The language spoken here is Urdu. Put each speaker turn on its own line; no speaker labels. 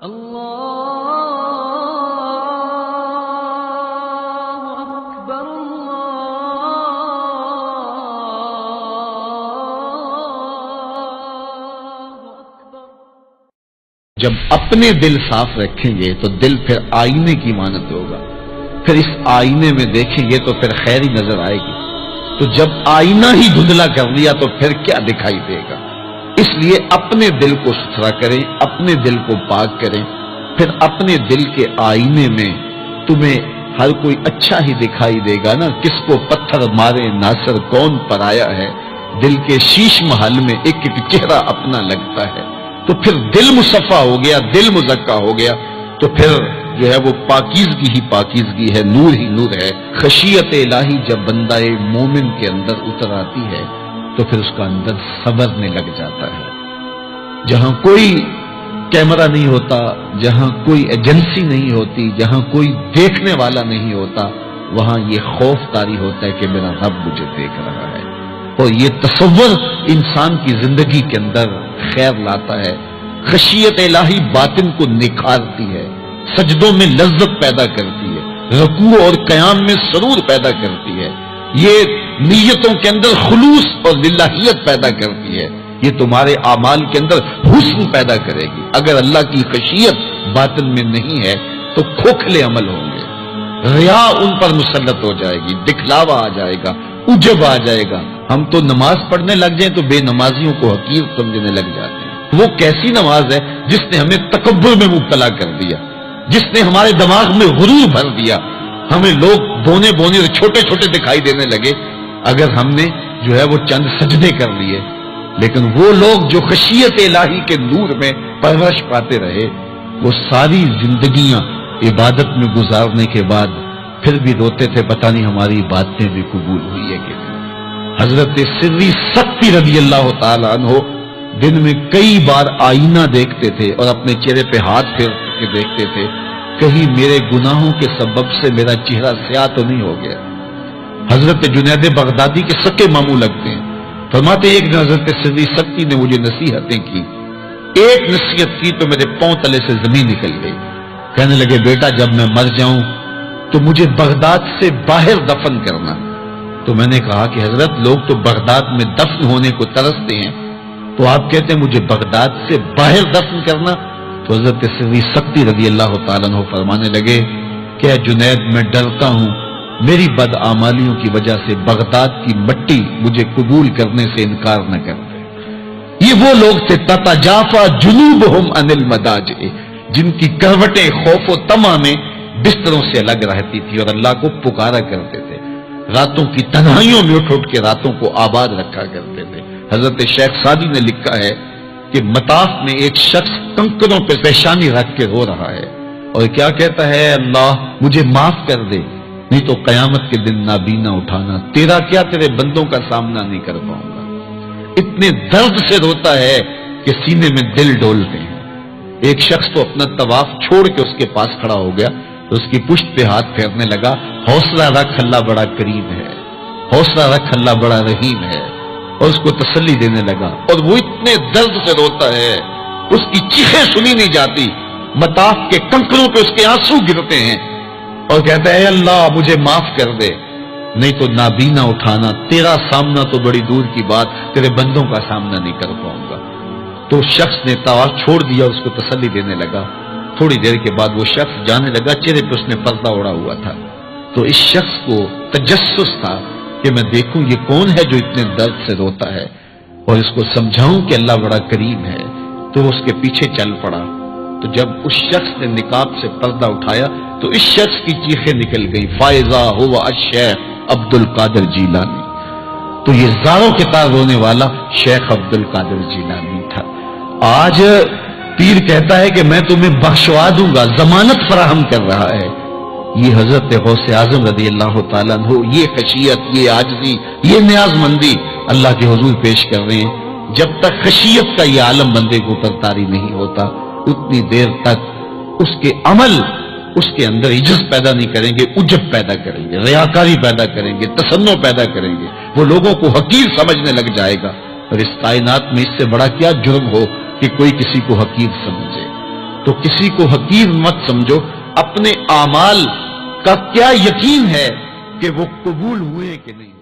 اللہ اکبر اللہ اکبر۔
جب اپنے دل صاف رکھیں گے تو دل پھر آئینے کی مانند ہوگا، پھر اس آئینے میں دیکھیں گے تو پھر خیر ہی نظر آئے گی۔ تو جب آئینہ ہی دھندلا کر لیا تو پھر کیا دکھائی دے گا؟ اس لیے اپنے دل کو ستھرا کریں، اپنے دل کو پاک کریں، پھر اپنے دل کے آئینے میں تمہیں ہر کوئی اچھا ہی دکھائی دے گا نا۔ کس کو پتھر مارے ناصر کون پر آیا ہے، دل کے شیش محل میں ایک ایک چہرہ اپنا لگتا ہے۔ تو پھر دل مصفا ہو گیا، دل مزکا ہو گیا، تو پھر جو ہے وہ پاکیزگی ہی پاکیزگی ہے، نور ہی نور ہے۔ خشیت الہی جب بندہ مومن کے اندر اتر آتی ہے تو پھر اس کا اندر سنورنے لگ جاتا ہے۔ جہاں کوئی کیمرہ نہیں ہوتا، جہاں کوئی ایجنسی نہیں ہوتی، جہاں کوئی دیکھنے والا نہیں ہوتا، وہاں یہ خوف طاری ہوتا ہے کہ میرا رب مجھے دیکھ رہا ہے، اور یہ تصور انسان کی زندگی کے اندر خیر لاتا ہے۔ خشیت الہی باطن کو نکھارتی ہے، سجدوں میں لذت پیدا کرتی ہے، رکوع اور قیام میں سرور پیدا کرتی ہے، یہ نیتوں کے اندر خلوص اور للہیت پیدا کرتی ہے، یہ تمہارے اعمال کے اندر حسن پیدا کرے گی۔ اگر اللہ کی خشیت باطن میں نہیں ہے تو کھوکھلے عمل ہوں گے، ریا ان پر مسلط ہو جائے گی، دکھلاوا آ جائے گا، عجب آ جائے گا۔ ہم تو نماز پڑھنے لگ جائیں تو بے نمازیوں کو حقیر سمجھنے لگ جاتے ہیں۔ وہ کیسی نماز ہے جس نے ہمیں تکبر میں مبتلا کر دیا، جس نے ہمارے دماغ میں غرور بھر دیا، ہمیں لوگ بونے بونے اور چھوٹے چھوٹے دکھائی دینے لگے اگر ہم نے جو ہے وہ چند سجدے کر لیے۔ لیکن وہ لوگ جو خشیت الہی کے نور میں پرورش پاتے رہے، وہ ساری زندگیاں عبادت میں گزارنے کے بعد پھر بھی روتے تھے، پتہ نہیں ہماری باتیں بھی قبول ہوئی ہے کہ نہیں۔ حضرت سری سکتی رضی اللہ تعالی عنہ دن میں کئی بار آئینہ دیکھتے تھے اور اپنے چہرے پہ ہاتھ پھیر کے دیکھتے تھے، کہیں میرے گناہوں کے سبب سے میرا چہرہ سیاہ تو نہیں ہو گیا۔ حضرت جنید بغدادی کے سکے ماموں لگتے ہیں، فرماتے ایک دن حضرت سری سکتی نے مجھے نصیحتیں کی، ایک نصیحت کی تو میرے پاؤں تلے سے زمین نکل گئی۔ کہنے لگے بیٹا جب میں مر جاؤں تو مجھے بغداد سے باہر دفن کرنا۔ تو میں نے کہا کہ حضرت لوگ تو بغداد میں دفن ہونے کو ترستے ہیں، تو آپ کہتے ہیں مجھے بغداد سے باہر دفن کرنا؟ تو حضرت سری سکتی رضی اللہ تعالیٰ عنہ فرمانے لگے کہ اے جنید میں ڈرتا ہوں میری بدعمالیوں کی وجہ سے بغداد کی مٹی مجھے قبول کرنے سے انکار نہ کر دے۔ یہ وہ لوگ تھے تتجافا جنوبہم عن المضاجع، جن کی کروٹیں خوف و طمع میں بستروں سے الگ رہتی تھی اور اللہ کو پکارا کرتے تھے، راتوں کی تنہائیوں میں اٹھ کے راتوں کو آباد رکھا کرتے تھے۔ حضرت شیخ سعدی نے لکھا ہے کہ مطاف میں ایک شخص کنکروں پہ پیشانی رکھ کے رو رہا ہے اور کیا کہتا ہے، اللہ مجھے معاف کر دے نہیں تو قیامت کے دن نابینا اٹھانا، تیرا کیا تیرے بندوں کا سامنا نہیں کر پاؤں گا۔ اتنے درد سے روتا ہے کہ سینے میں دل ڈولتے ہیں۔ ایک شخص تو اپنا طواف چھوڑ کے اس کے پاس کھڑا ہو گیا تو اس کی پشت پہ ہاتھ پھیرنے لگا، حوصلہ رکھ اللہ بڑا کریم ہے، حوصلہ رکھ اللہ بڑا رحیم ہے، اور اس کو تسلی دینے لگا۔ اور وہ اتنے درد سے روتا ہے، اس کی چیخیں سنی نہیں جاتی، مطاف کے کنکروں پہ اس کے آنسو گرتے ہیں اور کہتا ہے اے اللہ مجھے معاف کر دے نہیں تو نابینا اٹھانا، تیرا سامنا تو بڑی دور کی بات، تیرے بندوں کا سامنا نہیں کر پاؤں گا۔ تو شخص نے طواف چھوڑ دیا، اس کو تسلی دینے لگا۔ تھوڑی دیر کے بعد وہ شخص جانے لگا، چہرے پہ اس نے پردہ اوڑا ہوا تھا۔ تو اس شخص کو تجسس تھا کہ میں دیکھوں یہ کون ہے جو اتنے درد سے روتا ہے اور اس کو سمجھاؤں کہ اللہ بڑا کریم ہے، تو وہ اس کے پیچھے چل پڑا۔ تو جب اس شخص نے نقاب سے پردہ اٹھایا تو اس شخص کی چیخیں نکل گئی، فائزہ ہوا الشیخ عبد القادر جیلانی۔ تو یہ زاروں کے تار رونے والا شیخ عبد القادر جیلانی تھا۔ آج پیر کہتا ہے کہ میں تمہیں بخشوا دوں گا، ضمانت فراہم کر رہا ہے۔ یہ حضرت غوث اعظم رضی اللہ تعالیٰ عنہ یہ خشیت، یہ عاجزی، یہ نیاز مندی اللہ کے حضور پیش کر رہے ہیں۔ جب تک خشیت کا یہ عالم بندے کو اوپر طاری نہیں ہوتا اتنی دیر تک اس کے عمل اس کے اندر عجز پیدا نہیں کریں گے، عجب پیدا کریں گے، ریاکاری پیدا کریں گے، تصنع پیدا کریں گے، وہ لوگوں کو حقیر سمجھنے لگ جائے گا۔ اور اس کائنات میں اس سے بڑا کیا جرم ہو کہ کوئی کسی کو حقیر سمجھے۔ تو تو کسی کو حقیر مت سمجھو، اپنے اعمال کا کیا یقین ہے کہ وہ قبول ہوئے کہ نہیں۔